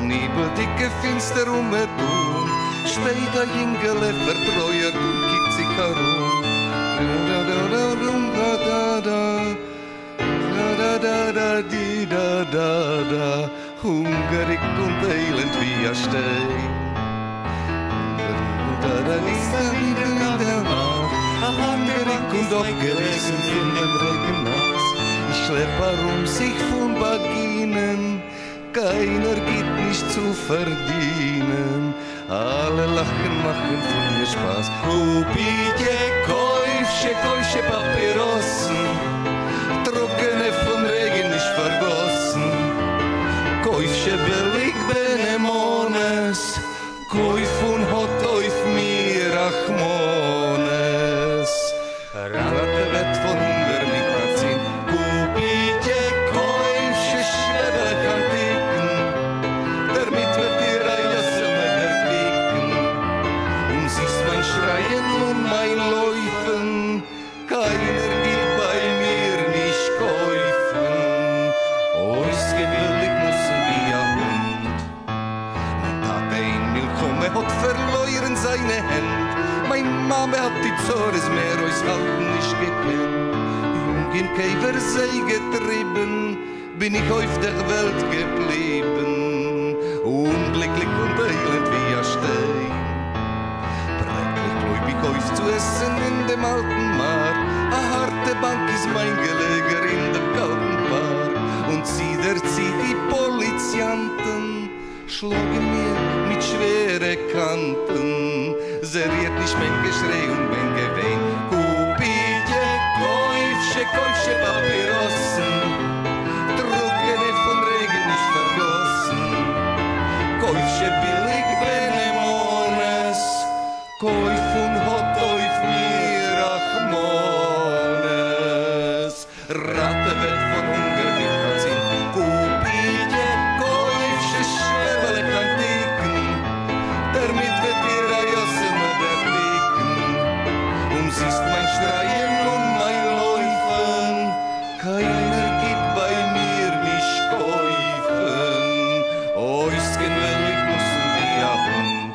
Nebel dicke finster me tun, steht der Jüngele vertreuert und kickt sich herum. Da da da da da da da da di da da da, hungrig und elend wie ein Stein. Da da da da, hungrig und abgerissen in dem Regen nass. Ich schlepp herum sich von Baginen, keiner geht nicht zu verdienen. Alle lachen, machen von mir Spaß. Kupite Käufsche Papierossen, trockene vom Regen nicht vergossen. Käufsche billig Benemones, Käuf und hot auf mir Achmones. Rate wird von Hunger nicht verziehen. Kupite Käufsche Schwebele Kantiken, damit wird dir ein Jasse mit erquicken. Und siehst mein Schreien und mein Läufen, keiner will bei mir nicht kaufen. Ausgewillig müssen wie ein Hund. Mein Tate in Milchome hat verloren seine Hände. Mein Mama hat die Zores mehr aus Halten nicht gekannt. Jung in Käfersee getrieben, bin ich auf der Welt geblieben. Unglücklich und elend wie ein Stein. Präglich gläubig auf zu essen in dem alten Mar. A harte Bank ist mein Geleger in dem kalten Bar. Und zieht die Polizianten, schlugen mir mit schwere Kanten. Seriert nicht mein Geschrei und mein Gewein. Kupite Käufsche Papierossen, trockene vom Regen nicht vergossen. Käufsche billig Benemones, Käuf und hot auf mir Achmones. Ratte wird von Hunger nicht verziehen. Kupite Käufsche Schwebele Kantiken, damit wird dir ein Josse mit erblicken. Und siehst mein Schreien und mein Läufen, keiner geht bei mir nicht kaufen. Ausgewillig müssen wir Hund.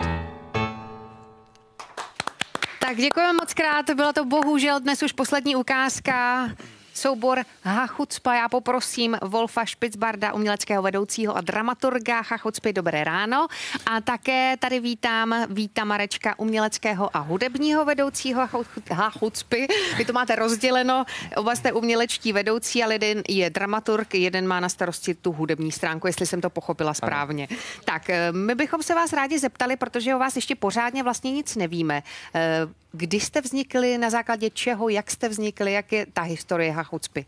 Tak děkujeme moc krát, byla to bohužel dnes už poslední ukázka. Soubor Hachucpa. Já poprosím Wolfa Špicbarda, uměleckého vedoucího a dramaturga Hachucpy. Dobré ráno. A také tady vítám Víta Marečka, uměleckého a hudebního vedoucího Hachucpy. Vy to máte rozděleno, oba jste umělečtí vedoucí, ale jeden je dramaturg, jeden má na starosti tu hudební stránku, jestli jsem to pochopila správně. Ano. Tak, my bychom se vás rádi zeptali, protože o vás ještě pořádně vlastně nic nevíme. Kdy jste vznikli, na základě čeho, jak jste vznikli, jak je ta historie Hachucpy?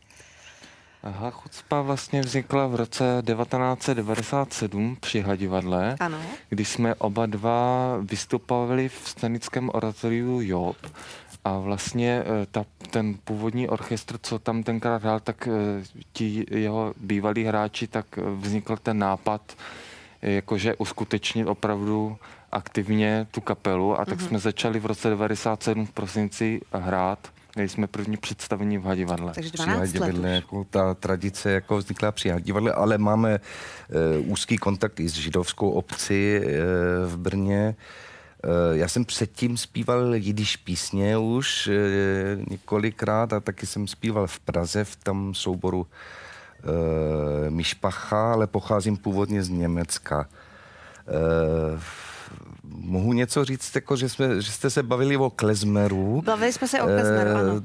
Hachucpa vlastně vznikla v roce 1997 při Hadivadle, ano, kdy jsme oba dva vystupovali v scénickém oratoriu Job. A vlastně ten původní orchestr, co tam tenkrát hrál, tak ti jeho bývalí hráči, tak vznikl ten nápad, jakože uskutečnit opravdu aktivně tu kapelu a tak jsme začali v roce 1997 v prosinci hrát. Měli jsme první představení v Hadivadle. Takže 12 let jako ta tradice jako vznikla při Hadivadle, ale máme úzký kontakt i s židovskou obcí v Brně. Já jsem předtím zpíval jidiš písně už několikrát a taky jsem zpíval v Praze v tom souboru Mišpacha, ale pocházím původně z Německa. Mohu něco říct, jako, že jste se bavili o klezmeru. Bavili jsme se o klezmeru, ano.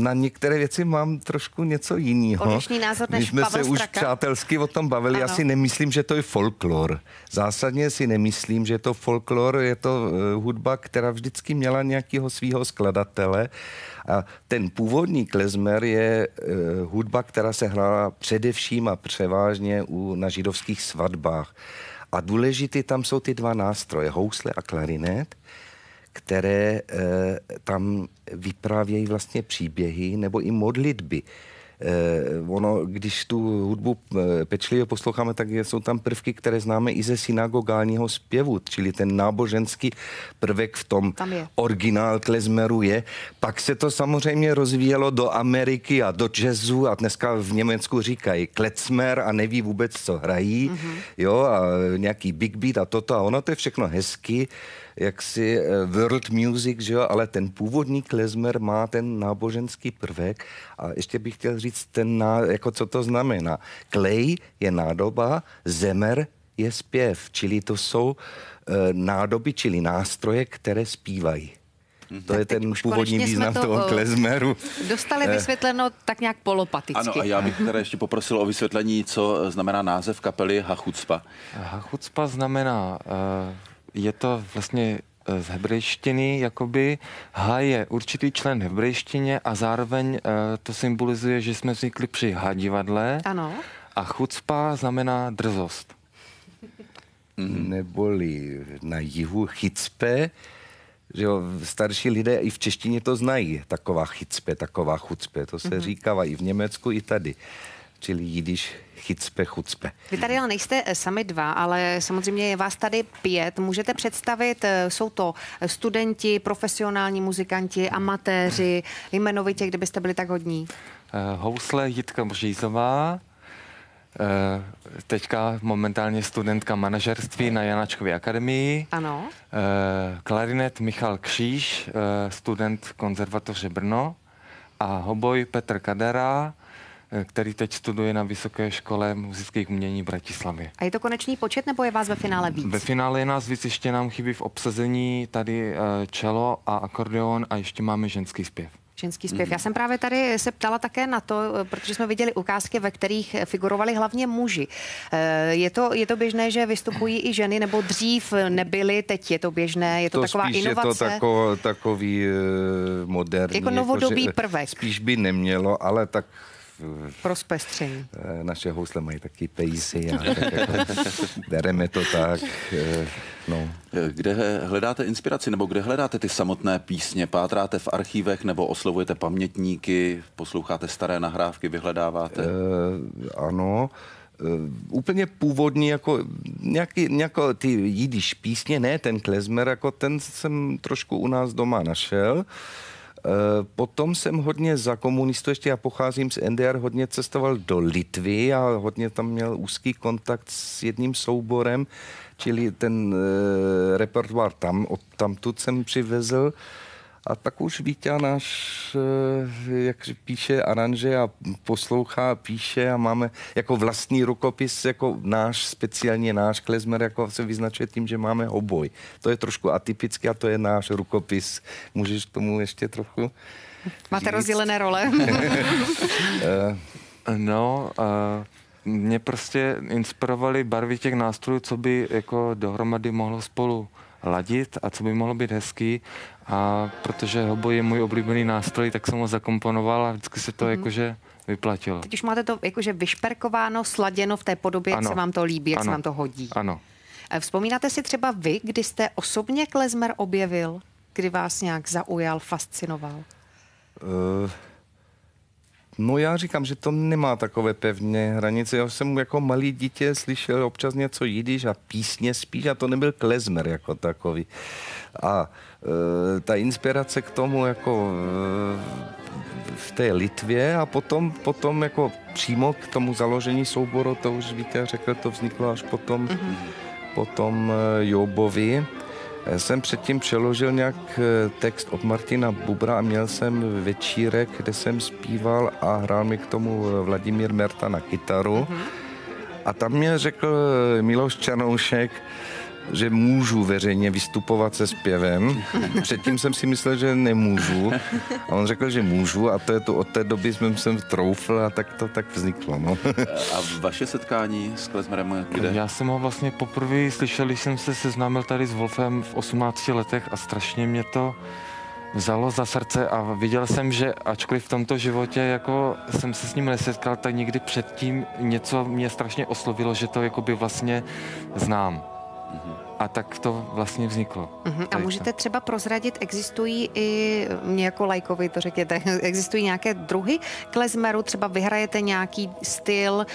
Na některé věci mám trošku něco jiného. Odlišný názor než Pavel Straka. My jsme se už přátelsky o tom bavili. Ano. Já si nemyslím, že to je folklor. Zásadně si nemyslím, že je to folklor. Je to hudba, která vždycky měla nějakého svého skladatele. A ten původní klezmer je hudba, která se hrála především a převážně na židovských svatbách. A důležitý tam jsou ty dva nástroje, housle a klarinet, které tam vyprávějí vlastně příběhy nebo i modlitby. Ono, když tu hudbu pečlivě posloucháme, tak jsou tam prvky, které známe i ze synagogálního zpěvu, čili ten náboženský prvek v tom originál klezmeru je. Pak se to samozřejmě rozvíjelo do Ameriky a do jazzu a dneska v Německu říkají klezmer a neví vůbec, co hrají, jo, a nějaký big beat a toto a ono to je všechno hezky, jaksi world music, že jo, ale ten původní klezmer má ten náboženský prvek a ještě bych chtěl říct jako co to znamená. Klej je nádoba, zemer je zpěv, čili to jsou nádoby, čili nástroje, které zpívají. To je ten původní význam toho klezmeru. Dostali vysvětleno tak nějak polopaticky. Ano, a já bych teda ještě poprosil o vysvětlení, co znamená název kapely Hachucpa. Hachucpa znamená, je to vlastně z hebrejštiny, jakoby ha je určitý člen v hebrejštině a zároveň to symbolizuje, že jsme vznikli při hadivadle. Ano. A chucpa znamená drzost. Neboli na jihu chicpe, že jo, starší lidé i v češtině to znají, taková chicpe, taková chucpe, to se říkává i v Německu, i tady. Čili jidiš chicpe, chucpe. Vy tady ale nejste sami dva, ale samozřejmě je vás tady 5. Můžete představit, jsou to studenti, profesionální muzikanti, amatéři, jmenovitě, kdybyste byli tak hodní? Housle Jitka Břízová, teďka momentálně studentka manažerství na Janáčkově akademii. Ano. Klarinet Michal Kříž, student konzervatoře Brno. A hoboj Petr Kadera, který teď studuje na Vysoké škole muzických umění v Bratislavě. A je to konečný počet, nebo je vás ve finále víc? Ve finále je nás víc, ještě nám chybí v obsazení tady čelo a akordeon a ještě máme ženský zpěv. Ženský zpěv. Já jsem právě tady se ptala také na to, protože jsme viděli ukázky, ve kterých figurovali hlavně muži. Je to běžné, že vystupují i ženy, nebo dřív nebyly, teď je to běžné, je to taková inovace? Je to takový moderní. Jako novodobý prvek. Spíš by nemělo, ale tak pro zpestření. Naše housle mají taky pejsy a tak jako, bereme to tak. No. Kde hledáte inspiraci, nebo kde hledáte ty samotné písně? Pátráte v archívech, nebo oslovujete pamětníky, posloucháte staré nahrávky, vyhledáváte? Ano. Úplně původní, jako nějako ty jidiš písně, ne ten klezmer, jako ten jsem trošku u nás doma našel. Potom jsem hodně za komunistů, ještě já pocházím z NDR, hodně cestoval do Litvy a hodně tam měl úzký kontakt s jedním souborem, čili ten repertoár tamtud jsem přivezl. A tak už Vítě náš, jak píše aranže a poslouchá, píše a máme jako vlastní rukopis, jako speciálně náš klezmer, jako se vyznačuje tím, že máme oboj. To je trošku atypické a to je náš rukopis. Můžeš k tomu ještě trochu Máte rozdělené role? Mě prostě inspirovaly barvy těch nástrojů, co by jako dohromady mohlo spolu ladit a co by mohlo být hezký. A protože hoboj je můj oblíbený nástroj, tak jsem ho zakomponoval a vždycky se to jakože vyplatilo. Teď už máte to jakože vyšperkováno, sladěno v té podobě, jak se vám to líbí, jak se vám to hodí. Ano. Vzpomínáte si třeba vy, kdy jste osobně klezmer objevil? Kdy vás nějak zaujal, fascinoval? No já říkám, že to nemá takové pevné hranice. Já jsem jako malý dítě slyšel občas něco jidiš a písně spíš a to nebyl klezmer jako takový. A ta inspirace k tomu jako v té Litvě a potom jako přímo k tomu založení souboru, to už Vítě řekl, to vzniklo až potom Jobovi. Já jsem předtím přeložil nějak text od Martina Bubra a měl jsem večírek, kde jsem zpíval a hrál mi k tomu Vladimír Merta na kytaru. A tam mě řekl Miloš Čanoušek, že můžu veřejně vystupovat se zpěvem. Předtím jsem si myslel, že nemůžu. A on řekl, že můžu a to je to od té doby jsem troufl a tak to tak vzniklo. No. A vaše setkání s klezmerem kde? Já jsem ho vlastně poprvé slyšel, když jsem se seznámil tady s Wolfem v 18 letech a strašně mě to vzalo za srdce a viděl jsem, že ačkoliv v tomto životě jako jsem se s ním nesetkal, tak někdy předtím něco mě strašně oslovilo, že to jakoby vlastně znám. A tak to vlastně vzniklo. A můžete třeba prozradit, existují i, mě jako lajkovi to řekněte, existují nějaké druhy klezmeru, třeba vyhrajete nějaký styl,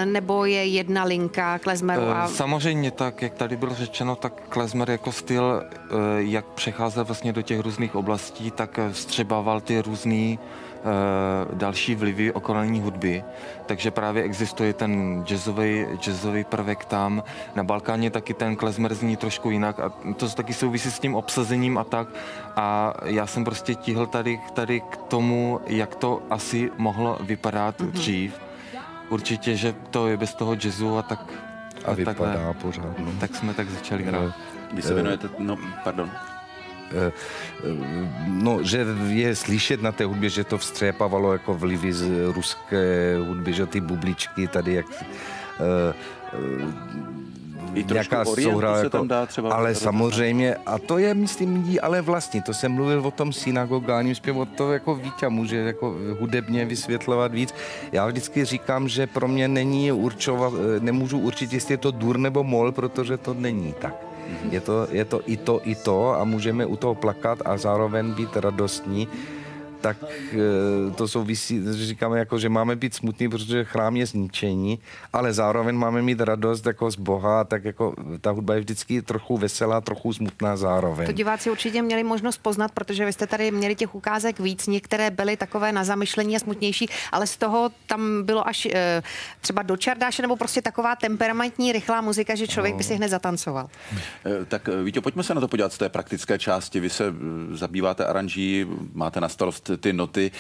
nebo je jedna linka klezmeru? Samozřejmě tak, jak tady bylo řečeno, tak klezmer jako styl, jak přecházel vlastně do těch různých oblastí, tak vstřebával ty různý další vlivy okolní hudby, takže právě existuje ten jazzový prvek tam. Na Balkáně taky ten klezmer zní trošku jinak a to taky souvisí s tím obsazením a tak. A já jsem prostě tíhl tady k tomu, jak to asi mohlo vypadat dřív. Určitě, že to je bez toho jazzu a tak. A vypadá pořád. No. Tak jsme tak začali hrát. Vy se věnujete, pardon. No, že je slyšet na té hudbě, že to vstřepávalo jako vlivy z ruské hudby, že ty bubličky tady jak nějaká souhra, jako, tam dá třeba ale samozřejmě, a to je, myslím, ale vlastně, to jsem mluvil o tom synagogálním zpěvu, to jako Víťa může jako hudebně vysvětlovat víc. Já vždycky říkám, že pro mě není nemůžu určit, jestli je to dur nebo mol, protože to není tak. Je to i to a můžeme u toho plakat a zároveň být radostní, tak to souvisí, říkáme jako, že máme být smutný, protože chrám je zničení, ale zároveň máme mít radost jako z Boha, tak jako ta hudba je vždycky trochu veselá, trochu smutná zároveň. To diváci určitě měli možnost poznat, protože vy jste tady měli těch ukázek víc, některé byly takové na zamyšlení a smutnější, ale z toho tam bylo až třeba do čardáše, nebo prostě taková temperamentní, rychlá muzika, že člověk by si hned zatancoval. Tak Víťo, pojďme se na to podívat z té praktické části. Vy se zabýváte aranží, máte na starost ty noty.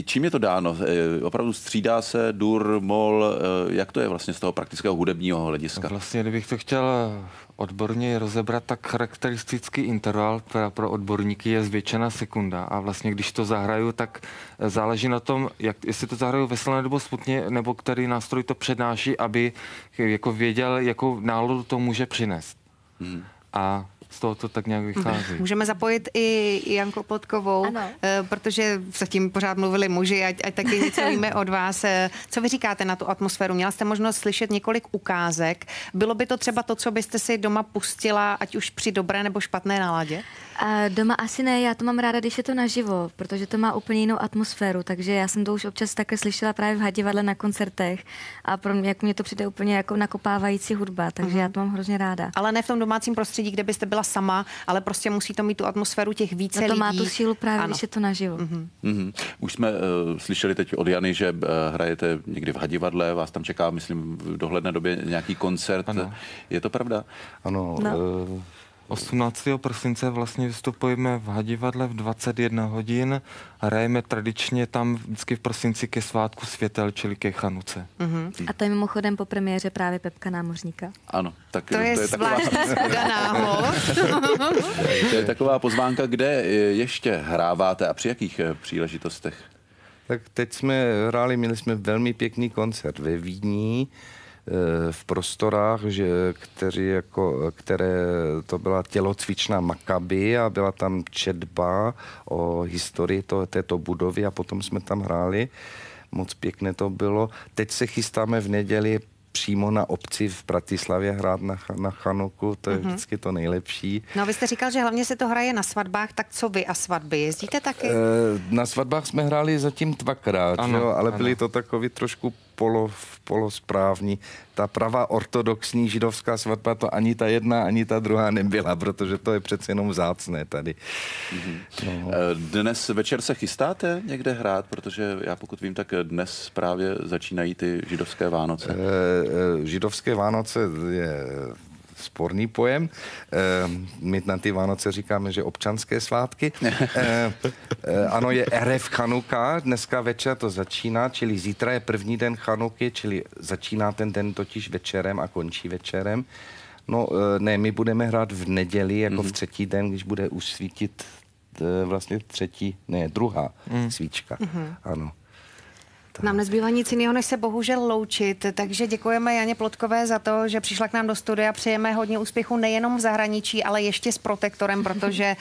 Čím je to dáno? Opravdu střídá se dur, mol, jak to je vlastně z toho praktického hudebního hlediska? Vlastně, kdybych to chtěl odborně rozebrat, tak charakteristický interval pro odborníky je zvětšená sekunda a vlastně, když to zahraju, tak záleží na tom, jestli to zahraju veselé nebo smutně, nebo který nástroj to přednáší, aby jako věděl, jakou náladu to může přinést. A z toho to tak nějak vychází. Můžeme zapojit i Janku Plotkovou, protože zatím pořád mluvili muži, ať taky něco víme od vás. Co vy říkáte na tu atmosféru? Měla jste možnost slyšet několik ukázek. Bylo by to třeba to, co byste si doma pustila, ať už při dobré nebo špatné náladě? Doma asi ne, já to mám ráda, když je to naživo, protože to má úplně jinou atmosféru, takže já jsem to už občas také slyšela právě v Hadivadle na koncertech a pro mě, jako mě to přijde úplně jako nakopávající hudba, takže já to mám hrozně ráda. Ale ne v tom domácím prostředí, kde byste byla sama, ale prostě musí to mít tu atmosféru těch více lidí. To má tu sílu právě, když je to naživo. Už jsme slyšeli teď od Jany, že hrajete někdy v Hadivadle, vás tam čeká, myslím, v dohledné době nějaký koncert. Ano. Je to pravda? Ano. 18. prosince vlastně vystupujeme v Hadivadle v 21 hodin a hrajeme tradičně tam vždycky v prosinci ke svátku světel, čili ke Chanuce. A to je mimochodem po premiéře právě Pepka Námořníka. Ano. Tak to je zvláštní shoda náhod. To je taková pozvánka, kde ještě hráváte a při jakých příležitostech? Tak teď jsme hráli, měli jsme velmi pěkný koncert ve Vídni, v prostorách, které to byla tělocvičná Makabi a byla tam četba o historii této budovy a potom jsme tam hráli. Moc pěkné to bylo. Teď se chystáme v neděli přímo na obci v Bratislavě hrát na Chanuku, to je vždycky to nejlepší. No vy jste říkal, že hlavně se to hraje na svatbách, tak co vy a svatby? Jezdíte taky? Na svatbách jsme hráli zatím dvakrát, ale byly to takový trošku polosprávní. Ta pravá ortodoxní židovská svatba to ani ta jedna, ani ta druhá nebyla, protože to je přece jenom vzácné tady. Dnes večer se chystáte někde hrát, protože já pokud vím, tak dnes právě začínají ty židovské Vánoce. Židovské Vánoce je sporný pojem. My na ty Vánoce říkáme, že občanské svátky. Ano, je Erev Chanuka, dneska večer to začíná, čili zítra je první den Chanuky, čili začíná ten den totiž večerem a končí večerem. No ne, my budeme hrát v neděli, jako v třetí den, když bude už svítit vlastně druhá svíčka. Ano. Nám nezbývá nic jiného, než se bohužel loučit, takže děkujeme Janě Plotkové za to, že přišla k nám do studia. Přejeme hodně úspěchu nejenom v zahraničí, ale ještě s Protektorem, protože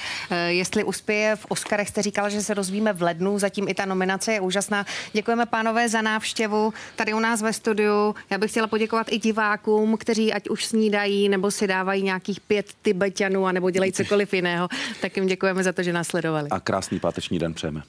jestli uspěje v Oscarech, jste říkala, že se dozvíme v lednu, zatím i ta nominace je úžasná. Děkujeme, pánové, za návštěvu tady u nás ve studiu. Já bych chtěla poděkovat i divákům, kteří ať už snídají, nebo si dávají nějakých 5 Tibeťanů, anebo dělají cokoliv jiného. Tak jim děkujeme za to, že nás sledovali. A krásný páteční den přejeme.